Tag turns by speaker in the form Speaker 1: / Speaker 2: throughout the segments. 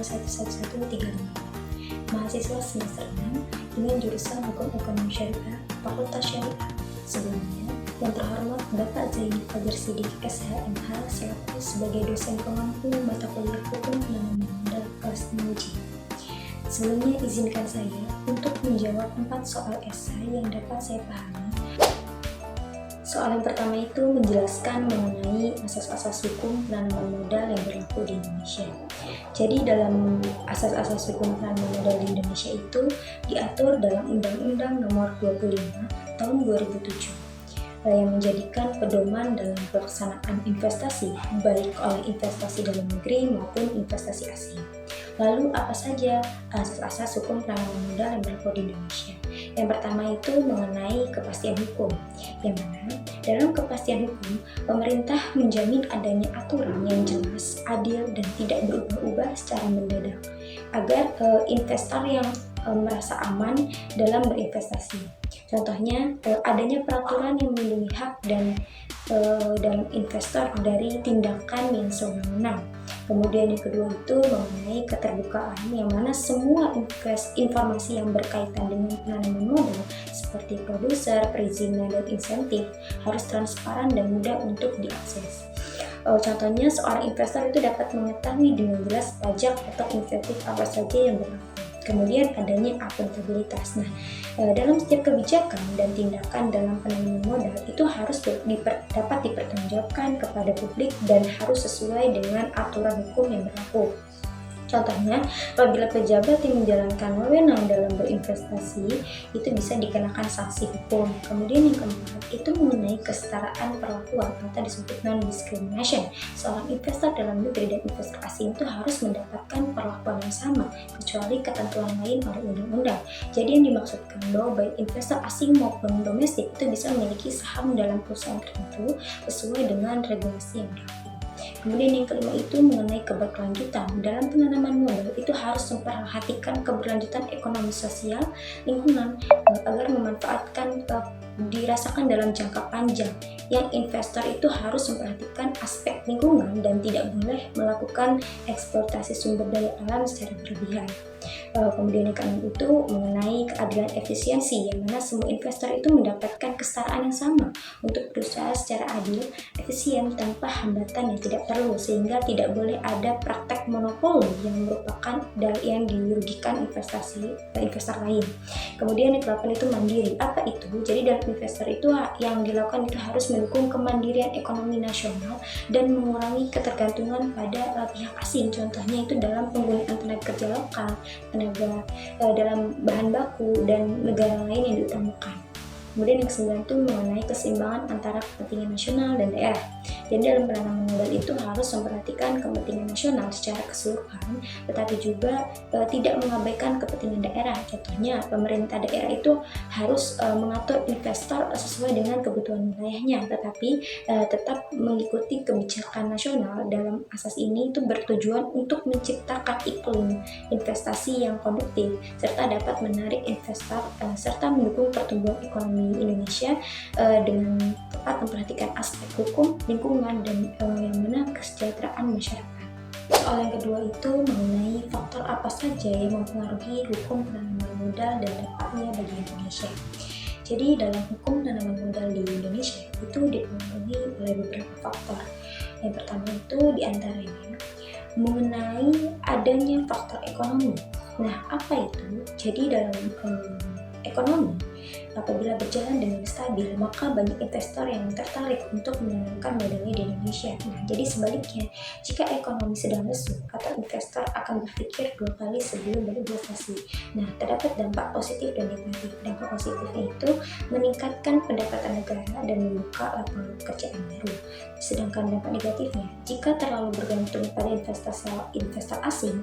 Speaker 1: 11135. Mahasiswa semester 6 dengan jurusan Hukum Ekonomi Syariah, Fakultas Syariah. Sebelumnya, yang terhormat Bapak Zaini Fajar Sidik SHMH selaku sebagai dosen pengampu mata kuliah Hukum Penanaman Modal kelas 6J. Sebelumnya izinkan saya untuk menjawab 4 soal esai yang dapat saya pahami. Soal yang pertama itu menjelaskan mengenai asas-asas hukum penanaman modal yang berlaku di Indonesia. Jadi dalam asas-asas hukum penanaman modal di Indonesia itu diatur dalam Undang-Undang Nomor 25 Tahun 2007 yang menjadikan pedoman dalam pelaksanaan investasi baik oleh investasi dalam negeri maupun investasi asing. Lalu apa saja asas-asas hukum penanaman modal yang berlaku di Indonesia? Yang pertama itu mengenai kepastian hukum, yang mana dalam kepastian hukum pemerintah menjamin adanya aturan yang jelas, adil, dan tidak berubah-ubah secara mendadak agar investor yang merasa aman dalam berinvestasi. Contohnya adanya peraturan yang melindungi hak dan investor dari tindakan yang sewenang-wenang. Kemudian yang kedua itu mengenai keterbukaan, yang mana semua informasi yang berkaitan dengan penanaman modal seperti produser, perizinan, dan insentif harus transparan dan mudah untuk diakses. Contohnya seorang investor itu dapat mengetahui dengan jelas pajak atau insentif apa saja yang berlaku. Kemudian adanya akuntabilitas. Nah, dalam setiap kebijakan dan tindakan dalam penanaman modal itu harus dapat dipertanggungjawabkan kepada publik dan harus sesuai dengan aturan hukum yang berlaku. Contohnya, apabila pejabat yang menjalankan wewenang dalam berinvestasi itu bisa dikenakan sanksi hukum. Kemudian yang keempat itu mengenai kesetaraan perlakuan atau disebut non-discrimination. Seorang investor dalam negeri dan investor asing itu harus mendapatkan perlakuan yang sama kecuali ketentuan lain oleh undang-undang. Jadi yang dimaksudkan bahwa baik investor asing maupun domestik itu bisa memiliki saham dalam perusahaan tertentu sesuai dengan regulasi yang berlaku. Kemudian yang kelima itu mengenai keberlanjutan. Dalam penanaman modal itu harus memperhatikan keberlanjutan ekonomi sosial, lingkungan agar memanfaatkan dirasakan dalam jangka panjang. Yang investor itu harus memperhatikan aspek lingkungan dan tidak boleh melakukan eksploitasi sumber daya alam secara berlebihan. Kemudian yang keenam itu mengenai keadilan efisiensi, yang mana semua investor itu mendapatkan kesetaraan yang sama untuk berusaha secara adil, efisien, tanpa hambatan yang tidak perlu, sehingga tidak boleh ada praktek monopoli yang merupakan yang dirugikan investor lain. Kemudian yang ke-8 itu mandiri. Apa itu? Jadi dalam investor itu yang dilakukan itu harus mendukung kemandirian ekonomi nasional dan mengurangi ketergantungan pada pihak asing. Contohnya itu dalam penggunaan tenaga kerja lokal, tenaga dalam bahan baku, dan negara lain yang diutamakan. Kemudian yang ke-9 itu mengenai keseimbangan antara kepentingan nasional dan daerah. Jadi dalam penanaman modal itu harus memperhatikan kepentingan nasional secara keseluruhan, tetapi juga tidak mengabaikan kepentingan daerah. Contohnya pemerintah daerah itu harus mengatur investor sesuai dengan kebutuhan wilayahnya, tetapi tetap mengikuti kebijakan nasional. Dalam asas ini itu bertujuan untuk menciptakan iklim investasi yang konduktif serta dapat menarik investor serta mendukung pertumbuhan ekonomi Indonesia dengan tepat memperhatikan aspek hukum, lingkungan, dan yang mana kesejahteraan masyarakat. Soal yang kedua itu mengenai faktor apa saja yang mempengaruhi hukum penanaman modal dan dampaknya bagi Indonesia. Jadi dalam hukum penanaman modal di Indonesia itu dipengaruhi oleh beberapa faktor. Yang pertama itu diantaranya mengenai adanya faktor ekonomi. Nah, apa itu? Jadi dalam ekonomi, apabila berjalan dengan stabil, maka banyak investor yang tertarik untuk menanamkan modalnya di Indonesia. Nah, jadi sebaliknya, jika ekonomi sedang lesu, atau investor akan berpikir 2 kali sebelum berinvestasi. Nah, terdapat dampak positif dan negatif. Dampak positifnya itu meningkatkan pendapatan negara dan membuka lapangan pekerjaan baru. Sedangkan dampak negatifnya, jika terlalu bergantung pada investor asing,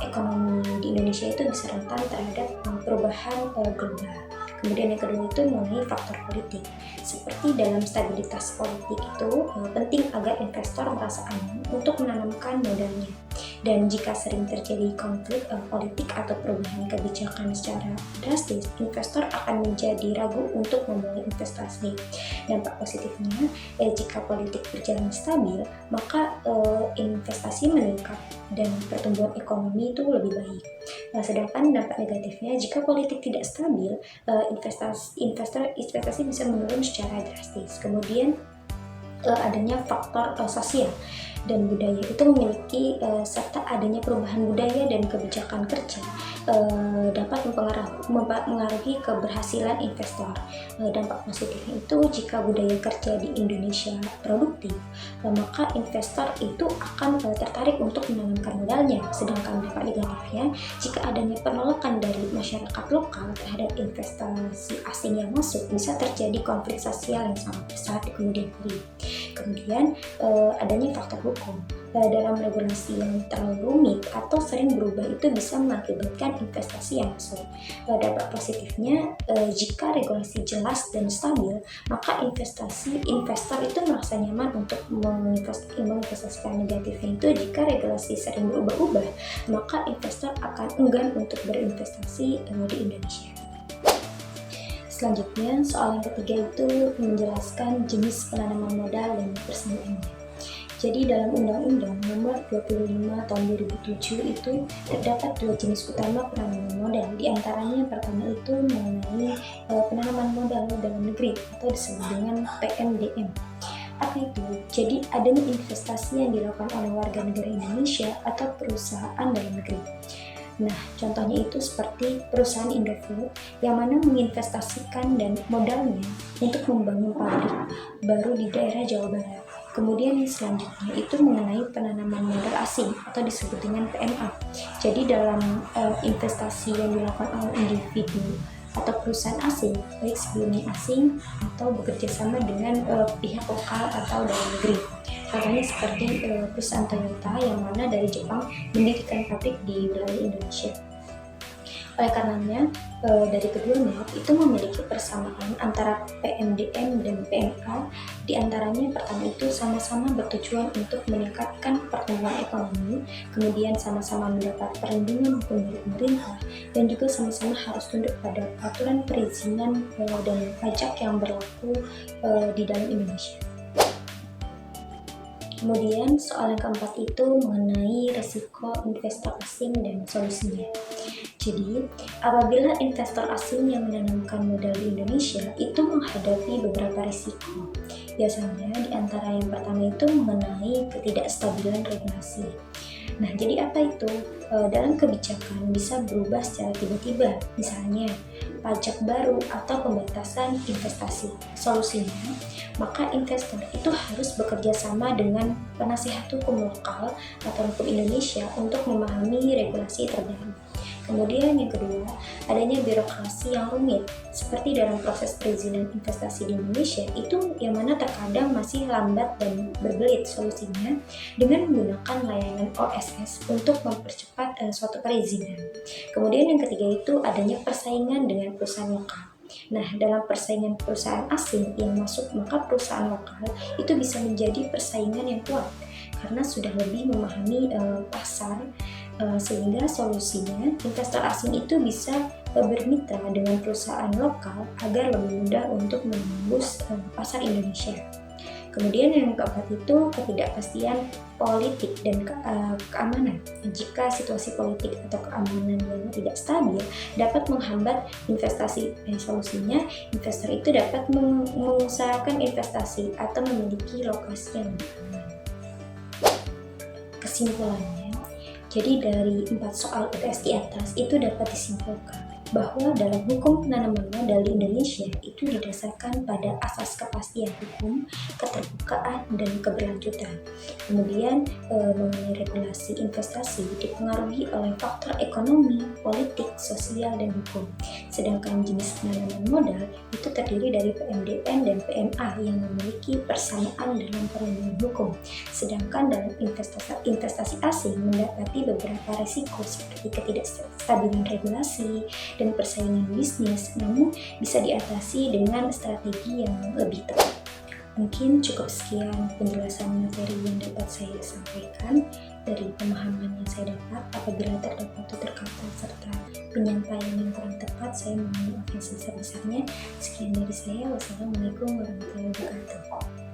Speaker 1: ekonomi di Indonesia itu bisa rentan terhadap perubahan global. Kemudian yang kedua itu mengenai faktor politik. Seperti dalam stabilitas politik itu penting agar investor merasa aman untuk menanamkan modalnya. Dan jika sering terjadi konflik politik atau perubahan kebijakan secara drastis, investor akan menjadi ragu untuk memulai investasi. Dampak positifnya, jika politik berjalan stabil, maka investasi meningkat dan pertumbuhan ekonomi itu lebih baik. Sedangkan dampak negatifnya, jika politik tidak stabil, investasi bisa menurun secara drastis. Kemudian adanya faktor sosial dan budaya itu memiliki serta adanya perubahan budaya dan kebijakan kerja dapat mempengaruhi keberhasilan investor. Dampak positifnya itu, jika budaya kerja di Indonesia produktif, maka investor itu akan tertarik untuk menanamkan modalnya. Sedangkan dampak negatifnya, jika adanya penolakan dari masyarakat lokal terhadap investasi asing yang masuk, bisa terjadi konflik sosial yang sangat besar di kemudian hari. Kemudian adanya faktor hukum. Dalam regulasi yang terlalu rumit atau sering berubah itu bisa mengakibatkan investasi yang masuk. Dampak positifnya, jika regulasi jelas dan stabil, maka investor itu merasa nyaman untuk menginvestasikan. Negatifnya itu, jika regulasi sering berubah-ubah, maka investor akan enggan untuk berinvestasi di Indonesia. Selanjutnya, soal yang ketiga itu menjelaskan jenis penanaman modal dan persaingannya. Jadi dalam Undang-Undang Nomor 25 Tahun 2007 itu terdapat dua jenis utama penanaman modal. Di antaranya yang pertama itu mengenai penanaman modal dalam negeri atau disebut dengan PMDM. Apa itu? Jadi adanya investasi yang dilakukan oleh warga negara Indonesia atau perusahaan dalam negeri. Nah, contohnya itu seperti perusahaan Indofood yang mana menginvestasikan dan modalnya untuk membangun pabrik baru di daerah Jawa Barat. Kemudian yang selanjutnya itu mengenai penanaman modal asing atau disebut dengan PMA. Jadi dalam investasi yang dilakukan oleh individu atau perusahaan asing, baik sebelumnya asing atau bekerja sama dengan pihak lokal atau dalam negeri. Contohnya seperti perusahaan Toyota yang mana dari Jepang mendirikan pabrik di wilayah Indonesia. Oleh karenanya, dari keduanya itu memiliki persamaan antara PMDM dan PMA. Di antaranya yang pertama itu sama-sama bertujuan untuk meningkatkan pertumbuhan ekonomi, kemudian sama-sama mendapat perlindungan hukum dari pemerintah, dan juga sama-sama harus tunduk pada aturan perizinan dan pajak yang berlaku di dalam Indonesia. Kemudian soal yang keempat itu mengenai risiko investor asing dan solusinya. Jadi, apabila investor asing yang menanamkan modal di Indonesia itu menghadapi beberapa risiko. Biasanya di antara yang pertama itu mengenai ketidakstabilan regulasi. Nah, jadi apa itu? Dalam kebijakan bisa berubah secara tiba-tiba, misalnya pajak baru atau pembatasan investasi. Solusinya, maka investor itu harus bekerja sama dengan penasihat hukum lokal atau hukum Indonesia untuk memahami regulasi terbaru. Kemudian yang kedua, adanya birokrasi yang rumit, seperti dalam proses perizinan investasi di Indonesia itu yang mana terkadang masih lambat dan berbelit. Solusinya dengan menggunakan layanan OSS untuk mempercepat suatu perizinan. Kemudian yang ketiga itu adanya persaingan dengan perusahaan lokal. Nah, dalam persaingan perusahaan asing yang masuk, maka perusahaan lokal itu bisa menjadi persaingan yang kuat karena sudah lebih memahami pasar. Sehingga solusinya investor asing itu bisa bermitra dengan perusahaan lokal agar lebih mudah untuk menembus pasar Indonesia. Kemudian yang keempat itu ketidakpastian politik dan keamanan. Jika situasi politik atau keamanan yang tidak stabil dapat menghambat investasi. Solusinya investor itu dapat mengusahakan investasi atau memiliki lokasi yang lebih aman. Kesimpulannya, jadi dari 4 soal UTS di atas itu dapat disimpulkan bahwa dalam hukum penanaman modal di Indonesia itu didasarkan pada asas kepastian hukum, keterbukaan, dan keberlanjutan. Kemudian mengenai regulasi investasi dipengaruhi oleh faktor ekonomi, politik, sosial, dan hukum. Sedangkan jenis penanaman modal itu terdiri dari PMDN dan PMA yang memiliki persamaan dalam perlindungan hukum. Sedangkan dalam investasi asing mendapati beberapa risiko seperti ketidakstabilan regulasi dan persaingan bisnis, namun bisa diatasi dengan strategi yang lebih tepat. Mungkin cukup sekian penjelasan materi yang dapat saya sampaikan. Dari pemahaman yang saya dapat, apabila terdapat tutur kata serta penyampaian yang kurang tepat, saya mohon maaf yang sebesar-besarnya. Sekian dari saya. Wassalamualaikum warahmatullahi wabarakatuh.